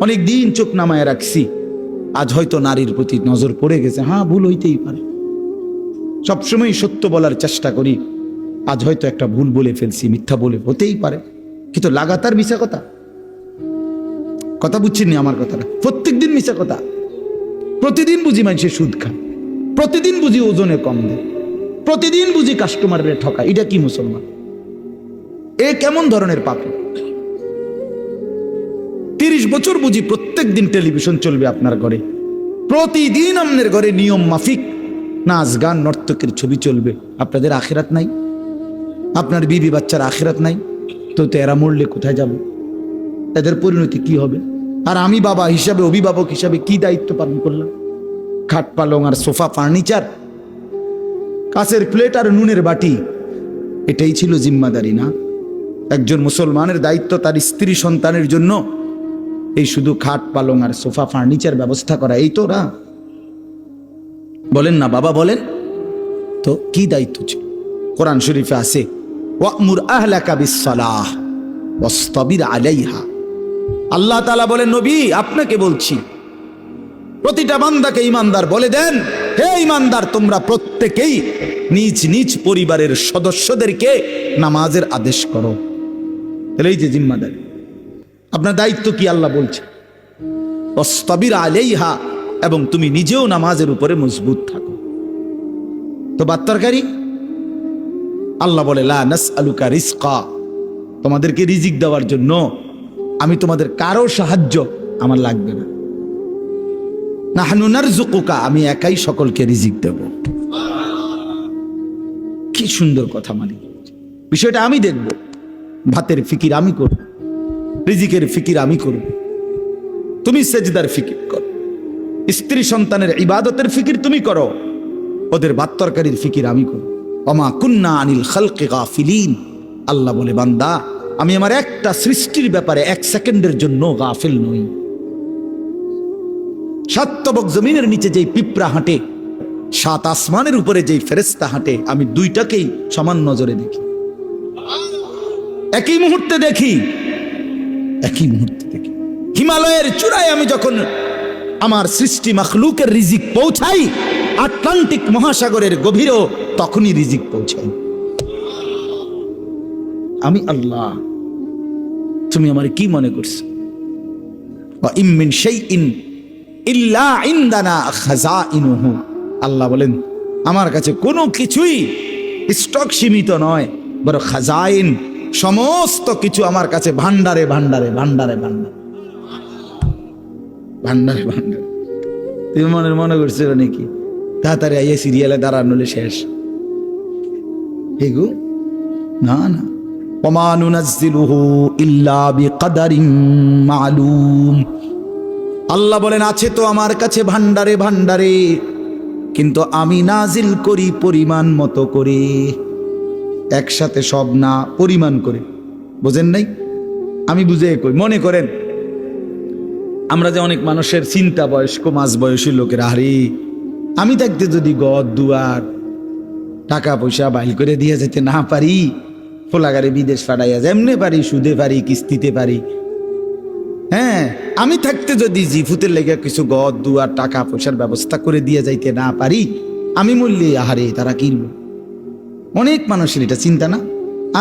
অনেক দিন চোখ নামায় রাখছি, আজ হয়তো নারীর প্রতি নজর পড়ে গেছে। হ্যাঁ, ভুল হইতেই পারে, সবসময় সত্য বলার চেষ্টা করি, আজ হয়তো একটা ভুল বলে ফেলছি, মিথ্যা বলে, হতেই পারে। কিন্তু লাগাতার মিশা কথা, কথা বুঝছেননি আমার কথাটা? প্রত্যেক দিন মিশা কথা, প্রতিদিন বুঝি মানুষের সুদ খায়, প্রতিদিন বুঝি ওজনে কম দেয়, প্রতিদিন বুঝি কাস্টমারের ঠকায়। এটা কি মুসলমান? এ কেমন ধরনের পাপী? 30 বছর বুঝি প্রত্যেক দিন টেলিভিশন চলবে আপনার ঘরে, প্রতিদিন আপনার ঘরে নিয়ম মাফিক নাচ গান নর্তকের ছবি চলবে। আপনাদের আখিরাত নাই? আপনার বিবি বাচ্চার আখিরাত নাই? তো এরা মরলে কোথায় যাব? এদের পরিণতি কি হবে? আর আমি বাবা হিসাবে, অভিভাবক হিসাবে কি দায়িত্ব পালন করলাম? খাট পালং আর সোফা, ফার্নিচার, কাঁচের প্লেট আর নুনের বাটি, এটাই ছিল জিম্মাদারি না? একজন মুসলমানের দায়িত্ব তার স্ত্রী সন্তানের জন্য এই শুধু খাট পালং আর সোফা ফার্নিচার ব্যবস্থা করা, এই তো না? বলেন না বাবা, বলেন তো কি দায়িত্ব ছিল? কোরআন শরীফে আছে, ওয়া'মুর আহলাকা বিস-সালাহ ওয়াসতাবির আলাইহা। আল্লাহ তাআলা বলেন, নবী আপনাকে বলছি, প্রতিটা বান্দাকে ঈমানদার বলে দেন, হে ঈমানদার, তোমরা প্রত্যেকেই নিজ নিজ পরিবারের সদস্যদেরকে নামাজের আদেশ করো। তাহলে এই যে জিম্মাদারি, আপনার দায়িত্ব কি আল্লাহ বলছে, ওয়াসতাবির আলাইহা, এবং তুমি নিজেও নামাজের উপরে মজবুত থাকো। তো বাত্তারকারী আল্লাহ বলে, লা নাসআলুকা রিজকা, তোমাদেরকে রিজিক দেওয়ার জন্য আমি তোমাদের কারো সাহায্য আমার লাগবে না। নাহনু নারযুকুকা, আমি একাই সকলকে রিজিক দেব। কি সুন্দর কথা! মানে বিষয়টা আমি দেখব, ভাতের ফিকির আমি করব, রিজিকের ফিকির আমি করব, তুমি সেজদার ফিকির করো, স্ত্রী সন্তানের ইবাদতের ফিকির তুমি করো, ওদের ভাত তরকারির ফিকির আমি করব। ওমা কুন্না আনিল খালকি গাফিলিন, আল্লাহ বলে, বান্দা আমি আমার একটা সৃষ্টির ব্যাপারে 1 সেকেন্ডের জন্য গাফিল নই। 7 তবক জমিনের নিচে যেই পিঁপড়া হাঁটে, 7 আসমানের উপরে যেই ফেরেশতা হাঁটে, আমি দুইটাকেই সমান নজরে দেখি, একই মুহূর্তে দেখি, একই মুহূর্তে দেখি। হিমালয়ের চূড়ায় আমি যখন আমার সৃষ্টি মাখলুকের রিজিক পৌঁছাই, আটলান্টিক মহাসাগরের গভীরেও তখনই রিজিক পৌঁছাই। আমি আল্লাহ, তুমি আমার কি মনে করছো? ওয়া ইম মিন শাইইন ইল্লা ইনদানা খাযাইনুহু, আল্লাহ বলেন আমার কাছে কোনো কিছুই স্টক সীমিত নয়, বড় খাজাইন, সমস্ত কিছু আমার কাছে ভান্ডারে ভান্ডারে ভান্ডারে ভান্ডারে ভান্ডারে ভান্ডারে। তুমি মনে করছিল নাকি তাড়াতাড়ি আইয়ে সিরিয়ালে দাঁড়ানো শেষ? হেগু না না, ওমা নুনাজ্জিলুহু ইল্লা বিকদারিন মালুম, আল্লাহ বলেন আছে তো আমার কাছে ভান্ডারে ভান্ডারে, কিন্তু আমি নাজিল করি পরিমাণ মতো করে, একসাথে সব না, পরিমাণ করে। বুঝেন নাই? আমি বুঝে কই, মনে করেন আমরা যে অনেক মানুষের চিন্তা বয়স্ক মাঝ বয়সী লোকেরা, আরে আমি থাকতে যদি ঘর দুয়ার টাকা পয়সা বাইল করে দিয়ে যেতে না পারি, ফোলাগারে বিদেশ পাঠাইয়া যেমনে পারি, সুদে পারি, কিস্তিতে পারি, হ্যাঁ, আমি থাকতে যদি জিফুতের লেগে কিছু ঘর দুয়ার টাকা পয়সার ব্যবস্থা করে দিয়ে যাইতে না পারি, আমি মরলে আহারে তারা কিনবো। অনেক মানুষের এটা চিন্তা না,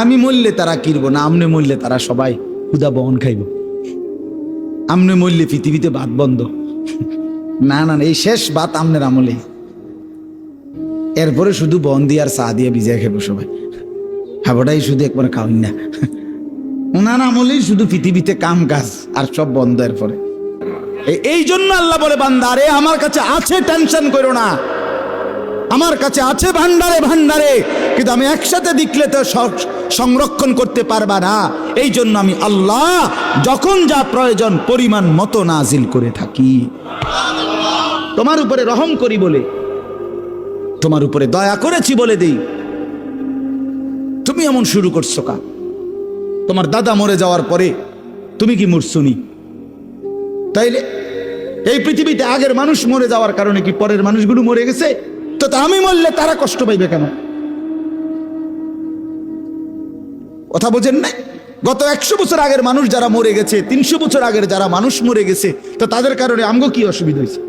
আমি মরলে তারা কিনবো না, আমনে মরলে তারা সবাই ক্ষুধা বহন খাইব, আমনে মরলে পৃথিবীতে ভাত বন্ধ। না না, এই শেষ ভাত আমনের আমলে, এরপরে শুধু বন দিয়ে আর চা দিয়ে ভিজে খাবো সবাই, হাবটাই শুধু একবার খাওয়াই না, ওনার আমলেই শুধু পৃথিবীতে কাম কাজ আর সব বন্ধ। এরপরে এই জন্য আল্লাহ বলে, বান্দা আরে আমার কাছে আছে, টেনশন করো না, আমার কাছে আছে ভান্ডারে ভান্ডারে, কিন্তু আমি একসাথে দেখলে তো সংরক্ষণ করতে পারবা না। এই জন্য আমি আল্লাহ যখন যা প্রয়োজন পরিমাণ মতো নাজিল করে থাকি। তোমার উপরে রহম করি বলে, তোমার উপরে দয়া করেছি বলে দেই, তুমি এমন শুরু করছো কা? তোমার দাদা মরে যাওয়ার পরে তুমি কি মরছুনি? তাইলে এই পৃথিবীতে আগের মানুষ মরে যাওয়ার কারণে কি পরের মানুষগুলো মরে গেছে? তো আমি মরলে তারা কষ্ট পাইবে কেন? কথা বোঝেন না? গত 100 বছর আগের মানুষ যারা মরে গেছে, 300 বছর আগের যারা মানুষ মরে গেছে, তো তাদের কারণে আমগো কি অসুবিধা হয়েছে?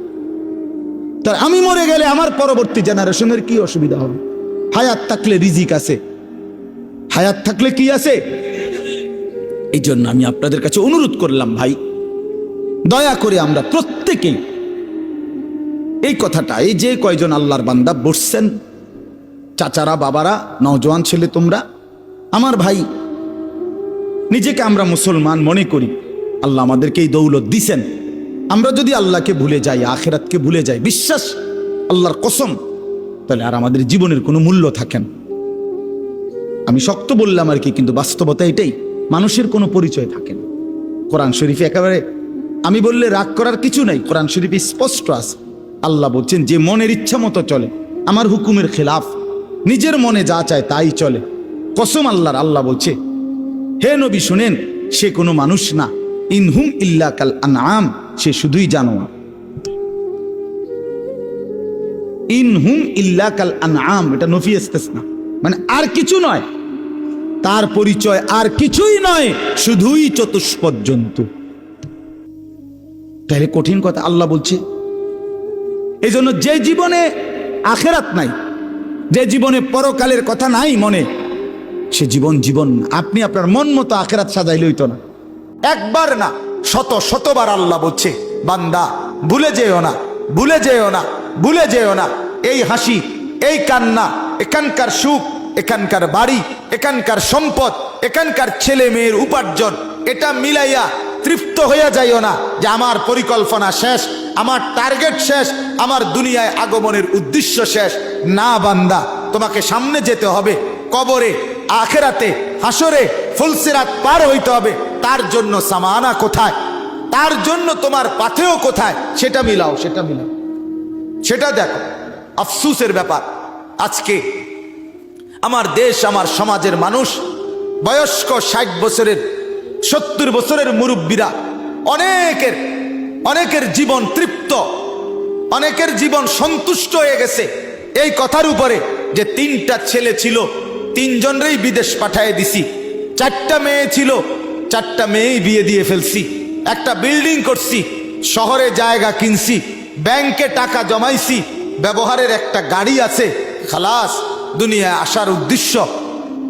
তার আমি মরে গেলে আমার পরবর্তী জেনারেশনের কি অসুবিধা হবে? হায়াত থাকলে রিজিক আছে, হায়াত থাকলে কি আছে? এই জন্য আমি আপনাদের কাছে অনুরোধ করলাম, ভাই দয়া করে আমরা প্রত্যেকেই এই কথাটা, এই যে কয়জন আল্লাহর বান্দা বসছেন, চাচারা, বাবারা, নওজোয়ান ছেলে তোমরা, আমার ভাই, নিজেকে আমরা মুসলমান মনে করি, আল্লাহ আমাদেরকে এই দৌলত দিছেন। আমরা যদি আল্লাহকে ভুলে যাই, আখিরাতকে ভুলে যাই, বিশ্বাস আল্লাহর কসম, তাহলে আর আমাদের জীবনের কোনো মূল্য থাকে না। আমি শক্ত বললাম আর কি, কিন্তু বাস্তবতা এটাই, মানুষের কোনো পরিচয় থাকে না। কোরআন শরীফে একেবারে আমি বললে রাগ করার কিছু নাই, কোরআন শরীফে স্পষ্ট আছে। আল্লাহ বলছেন, যে মনের ইচ্ছা মতো চলে, আমার হুকুমের খেলাফ, নিজের মনে যা চায় তাই চলে, কসম আল্লাহর, আল্লাহ বলছে, হে নবী শুনেন, সে কোনো মানুষ না, ইনহুম ইল্লা কাল আনআম, সে শুধুই জানোয়ার। ইনহুম ইল্লা কাল আনআম, এটা নফি ইস্তিসনা, মানে আর কিছু নয়, তার পরিচয় আর কিছুই নয়, শুধুই চতুষ্পদ জন্তু। তাহলে কঠিন কথা আল্লাহ বলছে। এই জন্য যে জীবনে আখিরাত নাই, যে জীবনে পরকালের কথা নাই মনে, সে জীবন জীবন না। আপনি আপনার মন মতো আখিরাত সাজাইলে হইতো না। একবার না, শত শতবার আল্লাহ বলছে, বান্দা ভুলে যেও না, ভুলে যেও না, ভুলে যেও না। এই হাসি, এই কান্না, এখানকার সুখ, এখানকার বাড়ি, এখানকার সম্পদ, এখানকার ছেলে মেয়ের উপার্জন, এটা মিলাইয়া তৃপ্ত হইয়া যাইও না যে আমার পরিকল্পনা শেষ, আমার টার্গেট শেষ, আমার দুনিয়ায় আগমনের উদ্দেশ্য শেষ। না বান্দা, তোমাকে সামনে যেতে হবে, কবরে, আখেরাতে, হাসরে, ফুলসিরাত পার হইতে হবে। তার জন্য সামানা কোথায়, তার জন্য তোমার পাথেও কোথায়, সেটা মিলাও, সেটা মিলাও, সেটা দেখো। আফসুসের ব্যাপার, আজকে আমার দেশ, আমার সমাজের মানুষ, বয়স্ক 60 বছরের, 70 বছরের মুরব্বীরা, অনেকের জীবন তৃপ্ত, অনেকের জীবন সন্তুষ্ট হয়ে গেছে এই কথার উপরে যে 3টা ছেলে ছিল, 3 জনেরই বিদেশ পাঠিয়ে দিছি, 4টা মেয়ে ছিল, 4টা মেয়েই বিয়ে দিয়ে ফেলছি, একটা বিল্ডিং করছি, শহরে জায়গা কিনছি, ব্যাংকে টাকা জমাইছি, ব্যবহারের একটা গাড়ি আছে, খালাস, দুনিয়ায় আসার উদ্দেশ্য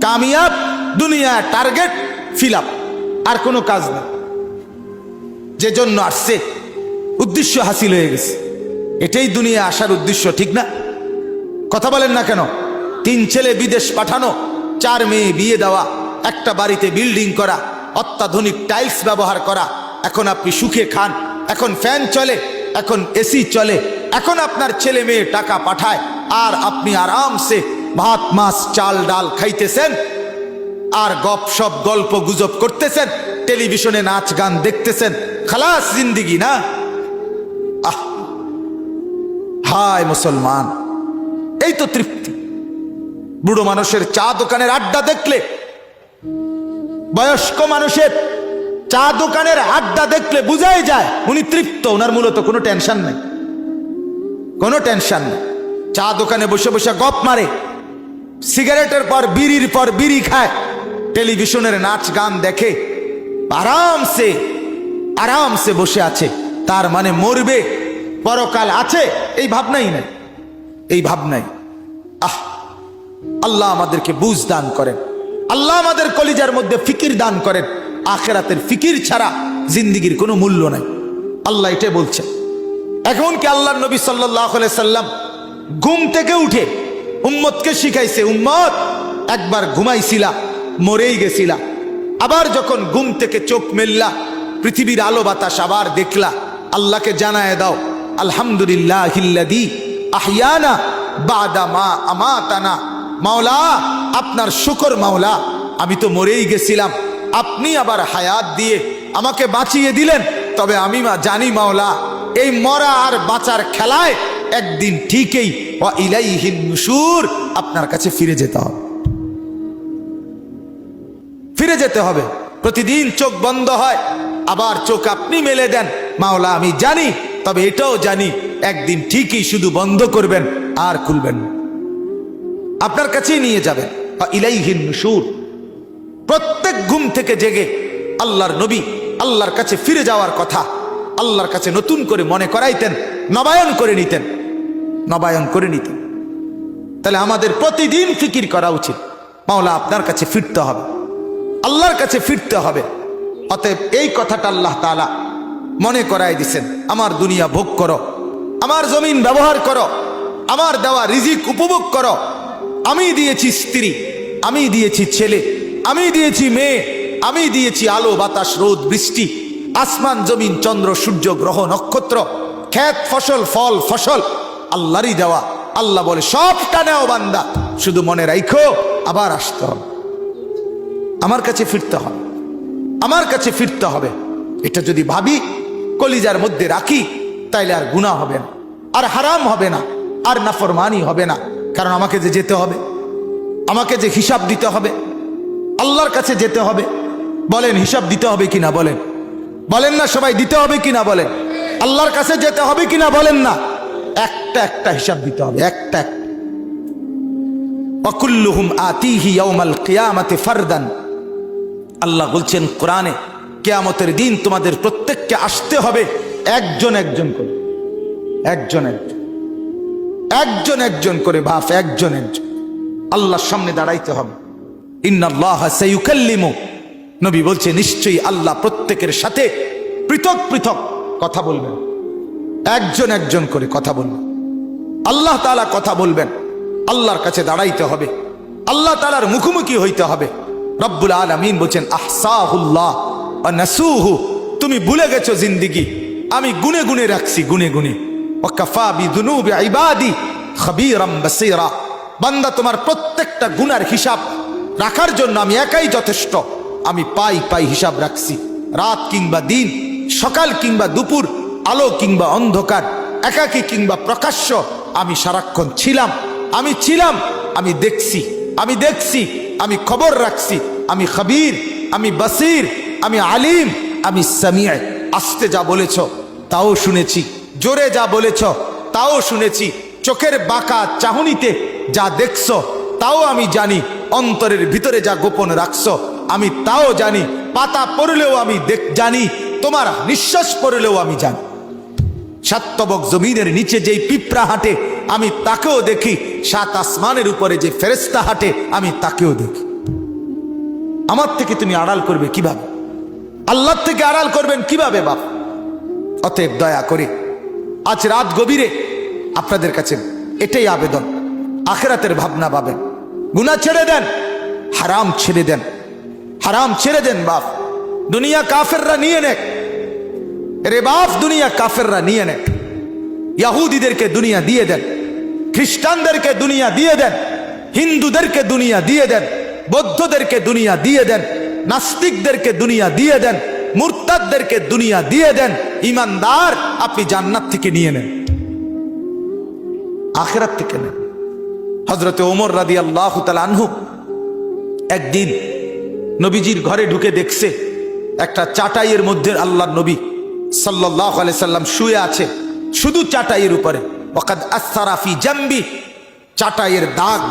কামিয়াব, দুনিয়ায় টার্গেট ফিল আপ, আর কোনো কাজ নেই। যে জন্য আসছে উদ্দেশ্য হাসিল হয়ে গেছে, এটাই দুনিয়ায় আসার উদ্দেশ্য, ঠিক না? কথা বলেন না কেন? 3 ছেলে বিদেশ পাঠানো, 4 মেয়ে বিয়ে দেওয়া, একটা বাড়িতে বিল্ডিং করা, অত্যাধুনিক টাইলস ব্যবহার করা, এখন আপনি সুখে খান, এখন ফ্যান চলে, এখন এসি চলে, এখন আপনার ছেলে মেয়ে টাকা পাঠায়, আর আপনি আরামসে ভাত মাছ চাল ডাল খাইতেছেন, আর গপসপ গল্প গুজব করতেছেন, টেলিভিশনে নাচ গান দেখতেছেন, খালাস জিন্দিগি না? আহ, হায় মুসলমান, এই তো তৃপ্তি। বুড়ো মানুষের চা দোকানের আড্ডা দেখলে, বয়স্ক মানুষের চা দোকানের আড্ডা দেখলে বুঝাই যায় উনি তৃপ্ত, ওনার মূলত কোনো টেনশন নেই, কোনো টেনশন নেই। চা দোকানে বসে বসে গপ মারে, সিগারেটের পর বিড়ি খায়, টেলিভিশনের নাচ গান দেখে, আরামসে আরামসে বসে আছে। তার মানে মরবে, পরকাল আছে, এই ভাবনাই নাই, এই ভাবনাই। আহ, আল্লাহ আমাদেরকে বুঝ দান করেন, আল্লাহ আমাদের কলিজার মধ্যে ফিকির দান করেন। আখিরাতের ফিকির ছাড়া জিন্দিগির কোনো মূল্য নাই, আল্লাহ এটাই বলছেন। এখন কি আল্লাহর নবী সাল্লাল্লাহু আলাইহি সাল্লাম ঘুম থেকে উঠে উম্মতকে শিখাইছে, উম্মত একবার ঘুমাইছিলা, মরেই গেছিলা, আবার যখন ঘুম থেকে চোখ মেললা, পৃথিবীর আলো বাতাস আবার দেখলা, আল্লাহকে জানায় দাও, আলহামদুলিল্লাহিল্লাযী আহইয়ানা বাদা মা আমাতানা। মাওলা, আপনার শুকর মাওলা, আমি তো মরেই গেছিলাম, আপনি আবার হায়াত দিয়ে আমাকে বাঁচিয়ে দিলেন। তবে আমি জানি মাওলা, এই মরা আর বাঁচার খেলায় একদিন ঠিকই ওয়া ইলাইহিন নুশুর, আপনার কাছে ফিরে যেতে হবে, ফিরে যেতে হবে। প্রতিদিন চোখ বন্ধ হয়, আবার চোখ আপনি মেলে দেন, মাওলা আমি জানি, তবে এটাও জানি একদিন ঠিকই শুধু বন্ধ করবেন আর খুলবেন, আপনার কাছেই নিয়ে যাবেন। ওয়া ইলাইহিন নুশুর, প্রত্যেক ঘুম থেকে জেগে আল্লাহর নবী আল্লাহর কাছে ফিরে যাওয়ার কথা আল্লাহর কাছে নতুন করে মনে করাইতেন, নবায়ন করে নিতেন। তাহলে আমাদের প্রতিদিন ফিকির করা উচিত, মাওলা আপনার কাছে ফিরতে হবে, আল্লাহর কাছে ফিরতে হবে। অতএব এই কথাটা আল্লাহ তাআলা মনে করাই দিছেন, আমার দুনিয়া ভোগ করো, আমার জমিন ব্যবহার করো, আমার দেওয়া রিজিক উপভোগ করো। আমি দিয়েছি স্ত্রী, আমি দিয়েছি ছেলে, আমি দিয়েছি মেয়ে, আমি দিয়েছি আলো বাতাস রোদ বৃষ্টি, আসমান জমিন চন্দ্র সূর্য গ্রহ নক্ষত্র, ক্ষেত ফসল ফল ফসল আল্লাহরই দেওয়া। আল্লাহ বলে সবটা নেও বান্দা, শুধু মনে রাখো আবার আসতে হবে, আমার কাছে ফিরতে হবে, আমার কাছে ফিরতে হবে। এটা যদি ভাবি, কলিজার মধ্যে রাখি, তাইলে আর গুনাহ হবে না, আর হারাম হবে না, আর নাফরমানি হবে না। কারণ আমাকে যে যেতে হবে, আমাকে যে হিসাব দিতে হবে, আল্লাহর কাছে যেতে হবে। বলেন হিসাব দিতে হবে কিনা? বলেন, বলেন না সবাই, দিতে হবে কিনা? বলেন, আল্লাহর কাছে যেতে হবে কিনা? বলেন না, একটা একটা হিসাব দিতে হবে, একটা একটা। ওয়াকুল্লুহুম আতিহি ইয়াউমাল কিয়ামাতি ফারদান। আল্লাহ বলছেন কোরআনে, কিয়ামতের দিন তোমাদের প্রত্যেককে আসতে হবে একজন একজন করে, একজন একজন, একজন একজন করে বাপ, একজন একজন আল্লাহর সামনে দাঁড়াইতে হবে। ইন্নাল্লাহা সাইয়ুকাল্লিমু, নবী বলছে নিশ্চয়ই আল্লাহ প্রত্যেকের সাথে পৃথক পৃথক কথা বলবেন, একজন একজন করে কথা বলবেন। আল্লাহ তাআলা কথা বলবেন, আল্লাহর কাছে দাঁড়াইতে হবে, আল্লাহ তাআলার মুখোমুখি হইতে হবে। রব্বুল আলামিন বলছেন আহসাহুল্লাহ ওয়া নাসুহু, তুমি ভুলে গেছো জিন্দেগি, আমি গুনে গুনে রাখছি, গুনে গুনে। ওয়া কাফা বিযুনুবি ইবাদি খাবীরাম বাসীরা, বান্দা তোমার প্রত্যেকটা গুনার হিসাব রাখার জন্য আমি একাই যথেষ্ট। আমি পাই পাই হিসাব রাখছি, রাত কিংবা দিন, সকাল কিংবা দুপুর, আলো কিংবা অন্ধকার, একাকী কিংবা প্রকাশ্য, আমি সারাক্ষণ ছিলাম, আমি ছিলাম, আমি দেখছি, আমি দেখছি, আমি খবর রাখছি, আমি খবীর, আমি বসির, আমি আলিম, আমি সামিউ। আস্তে যা বলেছ তাও শুনেছি, জোরে যা বলেছ তাও শুনেছি, চোখের বাঁকা চাহনিতে যা দেখছো তাও আমি জানি, অন্তরের ভিতরে যা গোপন রাখছো আমি তাও জানি, পাতা পড়লেও আমি জানি, তোমার নিঃশ্বাস পড়লেও আমি জানি। সাতবক জমিনের নিচে যেই পিঁপড়া হাঁটে আমি তাকেও দেখি, সাত আসমানের উপরে যে ফেরেশতা হাঁটে আমি তাকেও দেখি। আমার থেকে তুমি আড়াল করবে কিভাবে? আল্লাহর থেকে আড়াল করবেন কিভাবে বাপ? অতএব দয়া করে আজ রাত গভীরে আপনাদের কাছে এটাই আবেদন, আখিরাতের ভাবনা পাবেন, গুনাহ ছেড়ে দেন, হারাম ছেড়ে দেন, হারাম ছেড়ে দেন বাপ। দুনিয়া কাফেররা নিয়ে নেক রে বাপ, দুনিয়া কাফেররা নিয়ে নেক। ইহুদিদেরকে দুনিয়া দিয়ে দেন, খ্রিস্টানদেরকে দুনিয়া দিয়ে দেন, হিন্দুদেরকে দুনিয়া দিয়ে দেন, বৌদ্ধদেরকে দুনিয়া দিয়ে দেন, নাস্তিকদেরকে দুনিয়া দিয়ে দেন, মুরতাদদেরকে দুনিয়া দিয়ে দেন। ইমানদার আপনি জান্নাত থেকে নিয়ে নেন, আখিরাত থেকে নেন। হযরতে ওমর রাদিয়াল্লাহু তাআলা আনহু একদিন নবীজির ঘরে ঢুকে দেখছে একটা চাটাইয়ের মধ্যে আল্লাহর নবী সাল্লাল্লাহু আলাইহি সাল্লাম শুয়ে আছে, শুধু চাটাইয়ের উপরে। ওয়াকাদ আসসারা ফি জামবি, চাটাইয়ের দাগ